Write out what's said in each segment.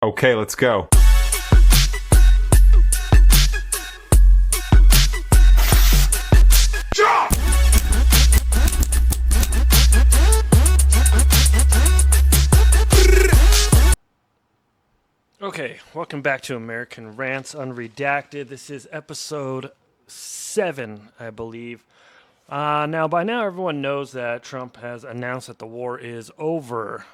Okay, let's go. Okay, welcome back to American Rants Unredacted. This is episode 7, I believe. Now, by now, everyone knows that Trump has announced that the war is over.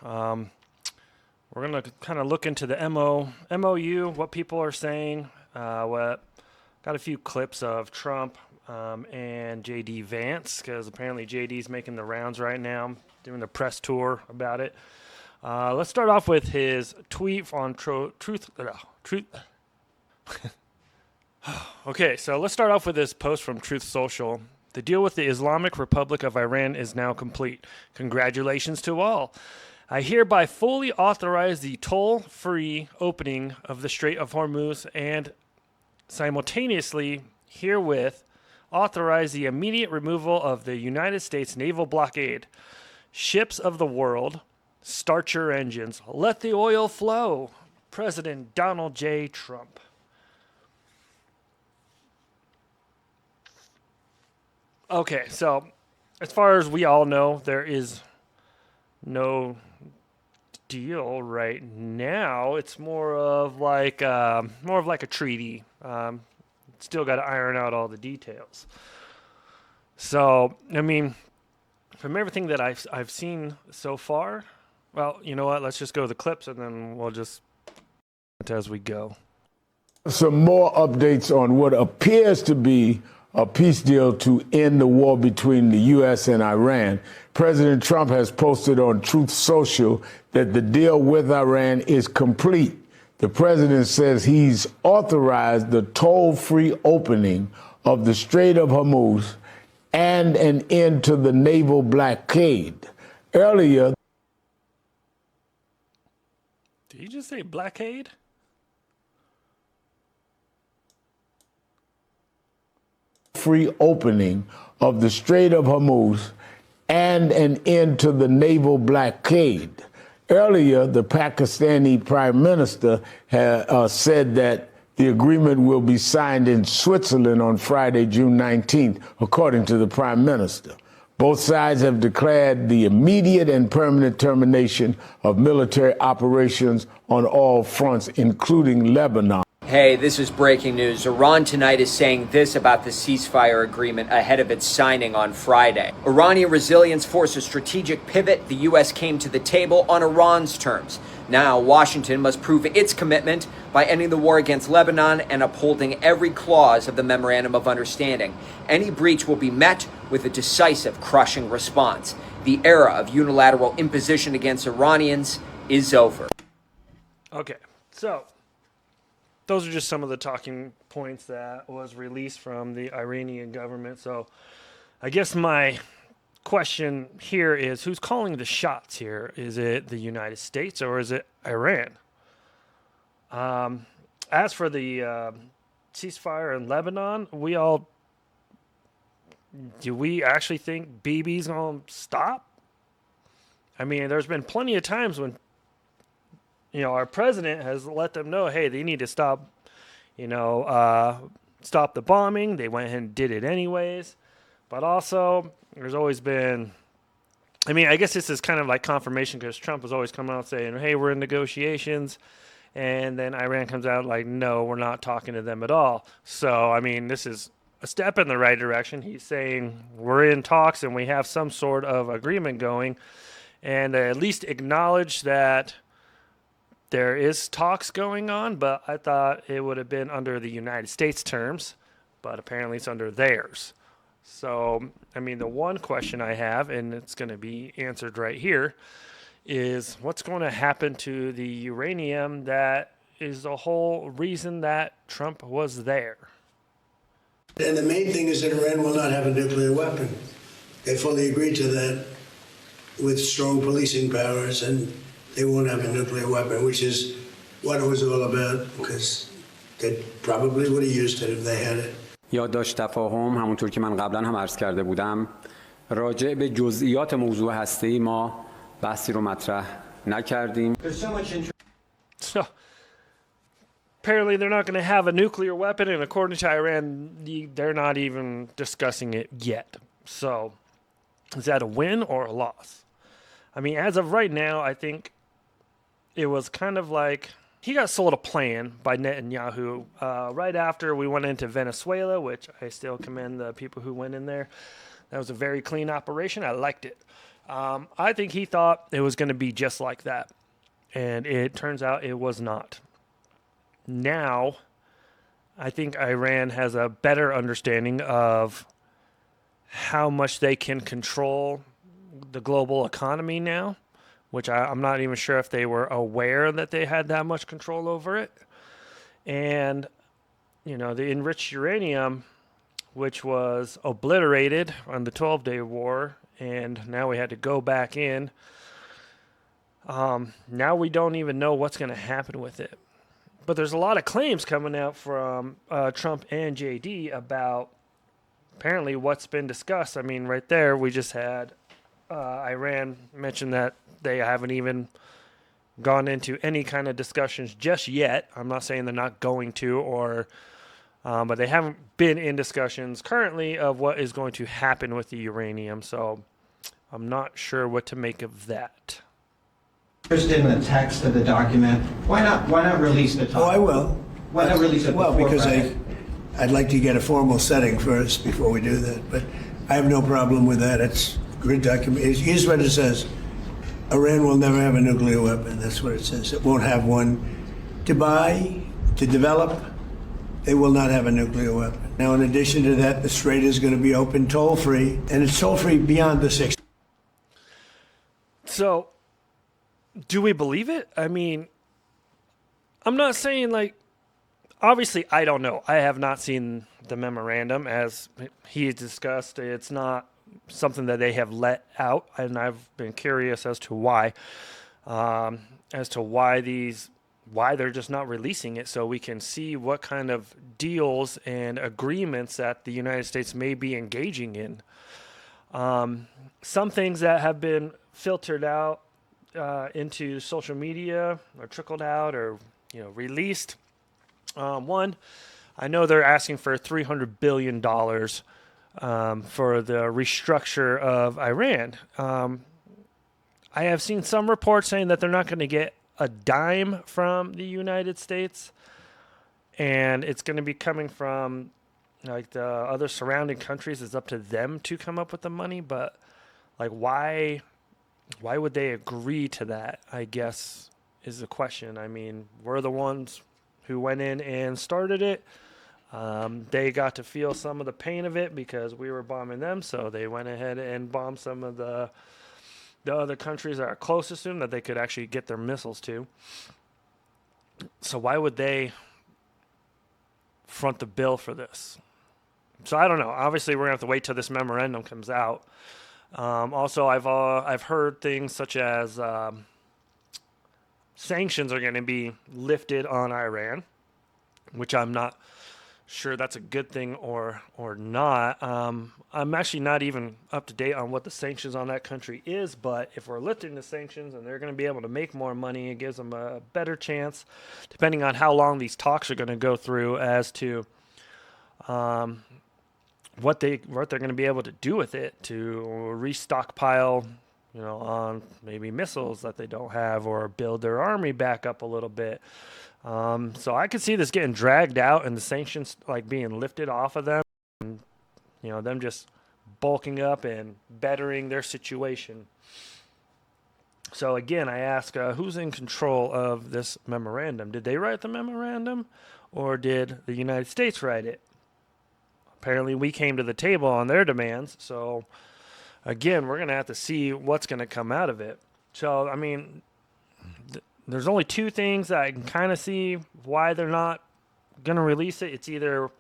We're going to kind of look into the MOU, what people are saying. Got a few clips of Trump and J.D. Vance, because apparently J.D.'s making the rounds right now, doing the press tour about it. Let's start off with his tweet on Truth. Okay, so let's start off with this post from Truth Social. The deal with the Islamic Republic of Iran is now complete. Congratulations to all. I hereby fully authorize the toll-free opening of the Strait of Hormuz and simultaneously herewith authorize the immediate removal of the United States naval blockade. Ships of the world, start your engines. Let the oil flow. President Donald J. Trump. Okay, so as far as we all know, there is no deal right now. It's more of like a treaty. Still got to iron out all the details. So, I mean, from everything that I've seen so far, well, you know what? Let's just go to the clips and then we'll just as we go. Some more updates on what appears to be a peace deal to end the war between the U.S. and Iran. President Trump has posted on Truth Social that the deal with Iran is complete. The president says he's authorized the toll-free opening of the Strait of Hormuz and an end to the naval blockade. Earlier, did you just say blockade? Free opening of the Strait of Hormuz and an end to the naval blockade. Earlier, the Pakistani Prime Minister said that the agreement will be signed in Switzerland on Friday, June 19th, according to the Prime Minister. Both sides have declared the immediate and permanent termination of military operations on all fronts, including Lebanon. Hey, this is breaking news. Iran tonight is saying this about the ceasefire agreement ahead of its signing on Friday. Iranian resilience forced a strategic pivot. The U.S. came to the table on Iran's terms. Now, Washington must prove its commitment by ending the war against Lebanon and upholding every clause of the Memorandum of Understanding. Any breach will be met with a decisive, crushing response. The era of unilateral imposition against Iranians is over. Okay, so those are just some of the talking points that was released from the Iranian government. So I guess my question here is, who's calling the shots here? Is it the United States or is it Iran? As for the ceasefire in Lebanon, do we actually think BB's going to stop? I mean, there's been plenty of times when our president has let them know, hey, they need to stop, stop the bombing. They went ahead and did it anyways. But also, there's always been, I guess this is kind of like confirmation because Trump was always coming out saying, hey, we're in negotiations. And then Iran comes out like, no, we're not talking to them at all. So, this is a step in the right direction. He's saying we're in talks and we have some sort of agreement going. And at least acknowledge that there is talks going on, but I thought it would have been under the United States terms, but apparently it's under theirs. So, the one question I have, and it's going to be answered right here, is what's going to happen to the uranium that is the whole reason that Trump was there? And the main thing is that Iran will not have a nuclear weapon. They fully agreed to that with strong policing powers, and they won't have a nuclear weapon, which is what it was all about, because they probably would have used it if they had it. یادداشت تفاهم همونطور که من قبلا هم عرض کرده بودم راجع به جزئیات موضوع هسته‌ای ما بحثی رو مطرح نکردیم. So apparently they're not going to have a nuclear weapon, and according to Iran, they're not even discussing it yet. So is that a win or a loss? I mean, as of right now, I think it was kind of like he got sold a plan by Netanyahu right after we went into Venezuela, which I still commend the people who went in there. That was a very clean operation. I liked it. I think he thought it was going to be just like that, and it turns out it was not. Now, I think Iran has a better understanding of how much they can control the global economy now, which I'm not even sure if they were aware that they had that much control over it. And, the enriched uranium, which was obliterated on the 12-day war, and now we had to go back in. Now we don't even know what's going to happen with it. But there's a lot of claims coming out from Trump and JD about apparently what's been discussed. I mean, right there, we just had Iran mention that they haven't even gone into any kind of discussions just yet. I'm not saying they're not going to, but they haven't been in discussions currently of what is going to happen with the uranium. So I'm not sure what to make of that. Interested in the text of the document. Why not release the document? Oh, I will. Why not release it Well, before because Friday? I'd like to get a formal setting first before we do that. But I have no problem with that. It's a good document. Here's what it says. Iran will never have a nuclear weapon. That's what it says. It won't have one to buy, to develop. They will not have a nuclear weapon. Now, in addition to that, the Strait is going to be open toll-free, and it's toll-free beyond the 6. So, do we believe it? I mean, I'm not saying obviously I don't know. I have not seen the memorandum as he discussed. It's not something that they have let out, and I've been curious as to why, why they're just not releasing it so we can see what kind of deals and agreements that the United States may be engaging in. Some things that have been filtered out into social media or trickled out or released. One, I know they're asking for $300 billion for the restructure of Iran. I have seen some reports saying that they're not going to get a dime from the United States, and it's going to be coming from the other surrounding countries. It's up to them to come up with the money, but why would they agree to that, I guess, is the question. I mean, we're the ones who went in and started it. They got to feel some of the pain of it because we were bombing them, so they went ahead and bombed some of the other countries that are closest to them that they could actually get their missiles to. So why would they front the bill for this? So I don't know. Obviously, we're going to have to wait till this memorandum comes out. Also, I've heard things such as sanctions are going to be lifted on Iran, which I'm not sure that's a good thing or not. I'm actually not even up to date on what the sanctions on that country is, but if we're lifting the sanctions and they're going to be able to make more money, it gives them a better chance, depending on how long these talks are going to go through, as to what they're going to be able to do with it to restockpile, on maybe missiles that they don't have, or build their army back up a little bit. So I could see this getting dragged out and the sanctions being lifted off of them, and them just bulking up and bettering their situation. So again, I ask, who's in control of this memorandum? Did they write the memorandum, or did the United States write it? Apparently, we came to the table on their demands. So again, we're going to have to see what's going to come out of it. So, I mean, there's only two things that I can kind of see why they're not going to release it. It's either,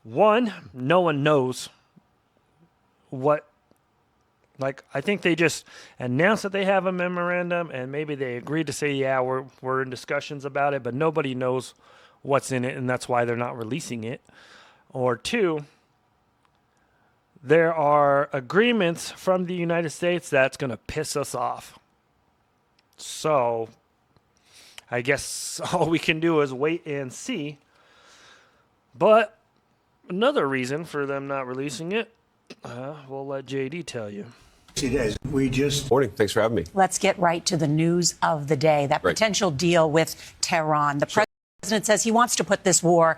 one, no one knows what, I think they just announced that they have a memorandum, and maybe they agreed to say, yeah, we're in discussions about it, but nobody knows what's in it, and that's why they're not releasing it. Or two, there are agreements from the United States that's going to piss us off. So I guess all we can do is wait and see. But another reason for them not releasing it, we'll let JD tell you. We just Morning. Thanks for having me. Let's get right to the news of the day, that potential deal with Tehran. The president says he wants to put this war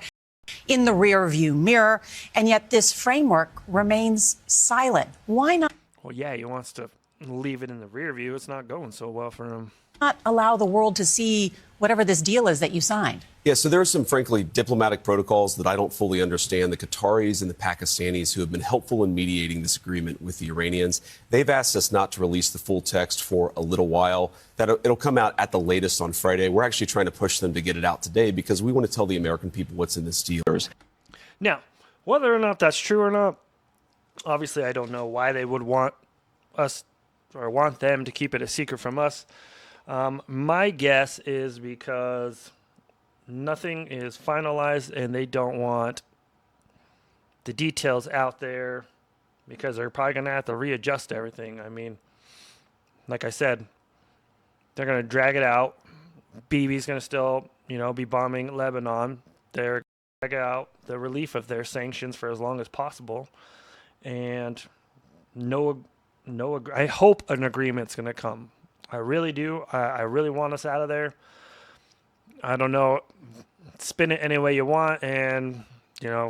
in the rearview mirror, and yet this framework remains silent. Why Well, yeah, he wants to leave it in the rear view. It's not going so well for him. not allow the world to see whatever this deal is that you signed? Yeah, so there are some, frankly, diplomatic protocols that I don't fully understand. The Qataris and the Pakistanis who have been helpful in mediating this agreement with the Iranians, they've asked us not to release the full text for a little while. That it'll come out at the latest on Friday. We're actually trying to push them to get it out today because we want to tell the American people what's in this deal. Now, whether or not that's true or not, obviously I don't know why they would want us or want them to keep it a secret from us. My guess is because nothing is finalized and they don't want the details out there because they're probably going to have to readjust everything. I mean, like I said, they're going to drag it out. Bibi's going to still, be bombing Lebanon. They're going to drag out the relief of their sanctions for as long as possible. And I hope an agreement's going to come. I really do. I really want us out of there. I don't know. Spin it any way you want and,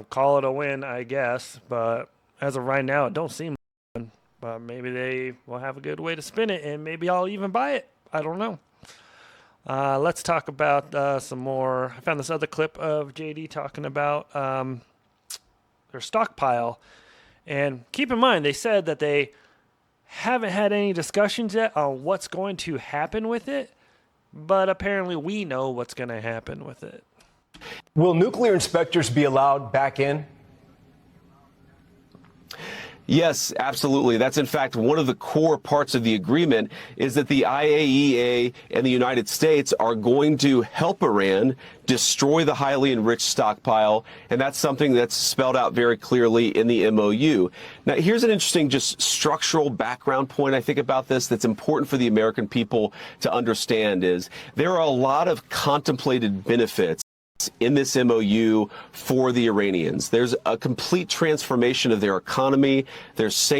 call it a win, I guess. But as of right now, it don't seem like a win. But maybe they will have a good way to spin it, and maybe I'll even buy it. I don't know. Let's talk about some more. I found this other clip of JD talking about their stockpile. And keep in mind, they said that they haven't had any discussions yet on what's going to happen with it, but apparently we know what's going to happen with it. Will nuclear inspectors be allowed back in? Yes, absolutely. That's in fact one of the core parts of the agreement is that the IAEA and the United States are going to help Iran destroy the highly enriched stockpile, and that's something that's spelled out very clearly in the MOU. Now, here's an interesting just structural background point I think about this that's important for the American people to understand is there are a lot of contemplated benefits in this MOU for the Iranians. There's a complete transformation of their economy. There's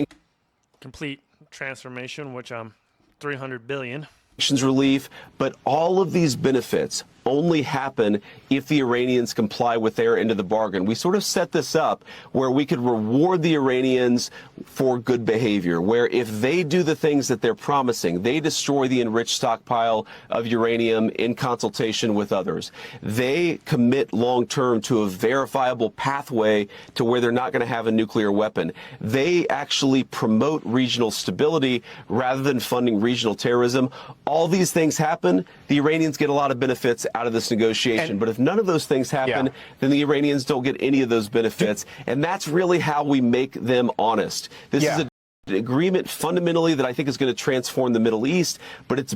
Complete transformation, which I'm 300 billion. sanctions relief, but all of these benefits only happen if the Iranians comply with their end of the bargain. We sort of set this up where we could reward the Iranians for good behavior, where if they do the things that they're promising, they destroy the enriched stockpile of uranium in consultation with others. They commit long-term to a verifiable pathway to where they're not going to have a nuclear weapon. They actually promote regional stability rather than funding regional terrorism. All these things happen, the Iranians get a lot of benefits out of this negotiation. But if none of those things happen, then the Iranians don't get any of those benefits. And that's really how we make them honest. This is an agreement fundamentally that I think is going to transform the Middle East, but it's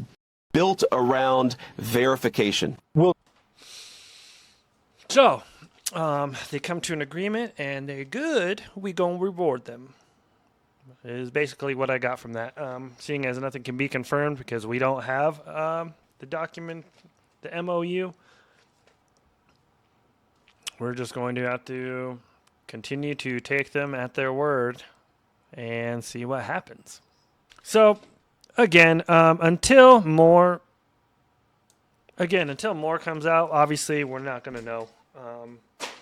built around verification. So, they come to an agreement and they're good, we gonna reward them. Is basically what I got from that. Seeing as nothing can be confirmed because we don't have the document, the MOU, we're just going to have to continue to take them at their word and see what happens. So, again, until more comes out, obviously we're not going to know.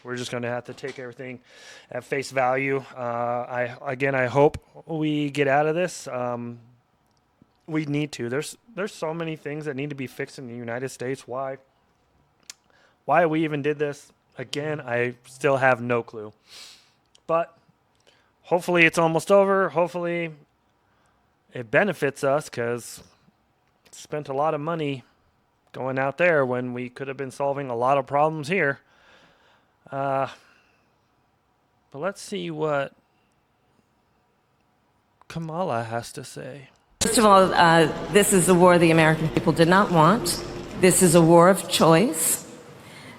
We're just going to have to take everything at face value. I hope we get out of this. We need to. There's so many things that need to be fixed in the United States. Why we even did this, again, I still have no clue. But hopefully it's almost over. Hopefully it benefits us because spent a lot of money going out there when we could have been solving a lot of problems here. But let's see what Kamala has to say. First of all, this is a war the American people did not want. This is a war of choice.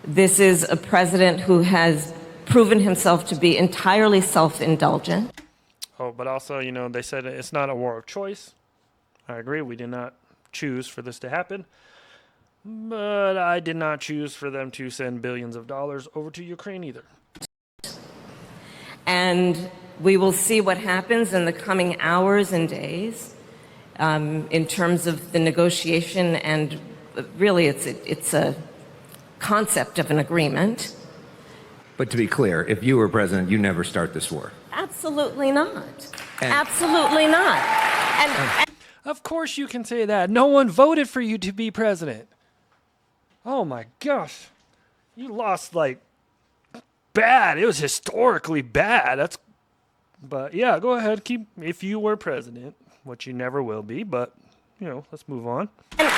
This is a president who has proven himself to be entirely self-indulgent. Oh, but also, they said it's not a war of choice. I agree. We did not choose for this to happen. But I did not choose for them to send billions of dollars over to Ukraine either. And we will see what happens in the coming hours and days in terms of the negotiation, and really it's a concept of an agreement. But to be clear, if you were president, you never start this war. Absolutely not. Absolutely not. And Of course you can say that. No one voted for you to be president. Oh my gosh. You lost like bad. It was historically bad. But yeah, go ahead. Keep if you were president, which you never will be, but let's move on. And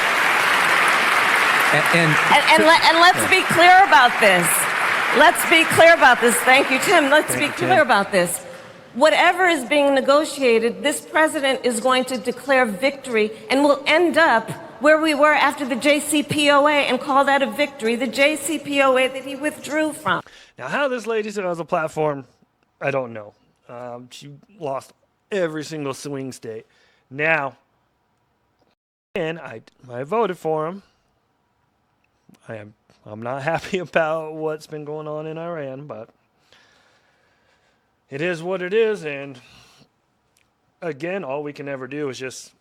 let's be clear about this. Let's be clear about this. Thank you, Tim. Let's be clear about this. Whatever is being negotiated, this president is going to declare victory, and we'll end up where we were after the JCPOA and call that a victory, the JCPOA that he withdrew from. Now, how this lady still has a platform, I don't know. She lost every single swing state. Now, and I voted for him. I'm not happy about what's been going on in Iran, but it is what it is. And again, all we can ever do is just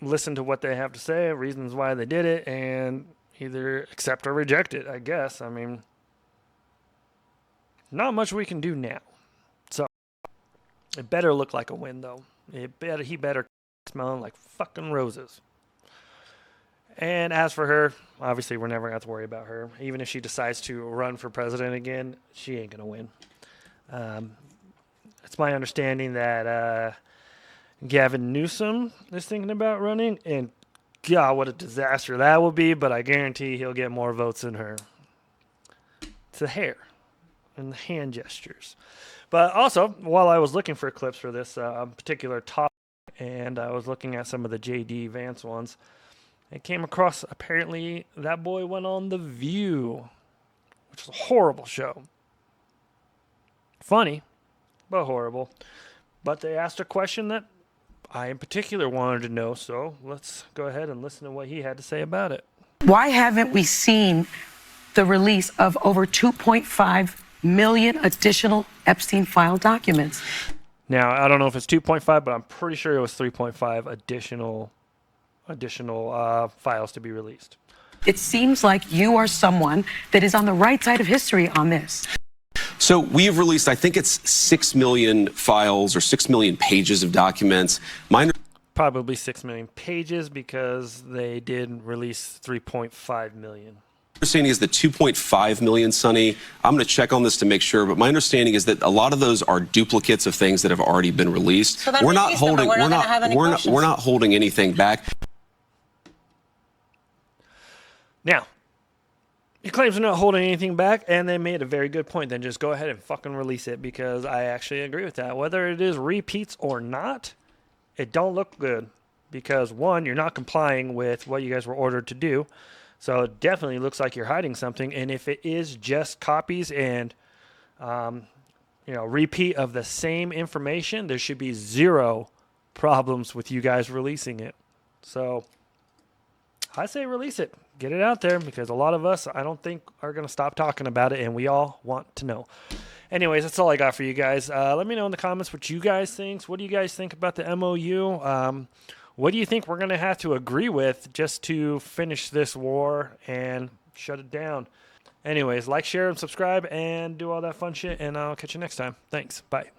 listen to what they have to say, reasons why they did it, and either accept or reject it, I guess. I mean, not much we can do now. So it better look like a win, though. He better smell like fucking roses. And as for her, obviously we're never going to have to worry about her. Even if she decides to run for president again, she ain't going to win. It's my understanding that Gavin Newsom is thinking about running, and God, what a disaster that will be, but I guarantee he'll get more votes than her. It's the hair and the hand gestures. But also, while I was looking for clips for this particular topic, and I was looking at some of the J.D. Vance ones, I came across, apparently, that boy went on The View, which is a horrible show. Funny, but horrible. But they asked a question that I, in particular, wanted to know, so let's go ahead and listen to what he had to say about it. Why haven't we seen the release of over 2.5 million additional Epstein file documents? Now, I don't know if it's 2.5, but I'm pretty sure it was 3.5 additional files to be released. It seems like you are someone that is on the right side of history on this. So we've released, I think it's 6 million files or 6 million pages of documents. Probably 6 million pages because they did release 3.5 million. Understanding is the 2.5 million, Sonny. I'm going to check on this to make sure, but my understanding is that a lot of those are duplicates of things that have already been released. So we're not holding anything back. Now, he claims they're not holding anything back, and they made a very good point. Then just go ahead and fucking release it, because I actually agree with that. Whether it is repeats or not, it don't look good, because one, you're not complying with what you guys were ordered to do. So it definitely looks like you're hiding something. And if it is just copies and, repeat of the same information, there should be zero problems with you guys releasing it. So I say release it. Get it out there, because a lot of us, I don't think, are going to stop talking about it, and we all want to know. Anyways, that's all I got for you guys. Let me know in the comments what you guys think. What do you guys think about the MOU? What do you think we're going to have to agree with just to finish this war and shut it down? Anyways, like, share, and subscribe, and do all that fun shit, and I'll catch you next time. Thanks. Bye.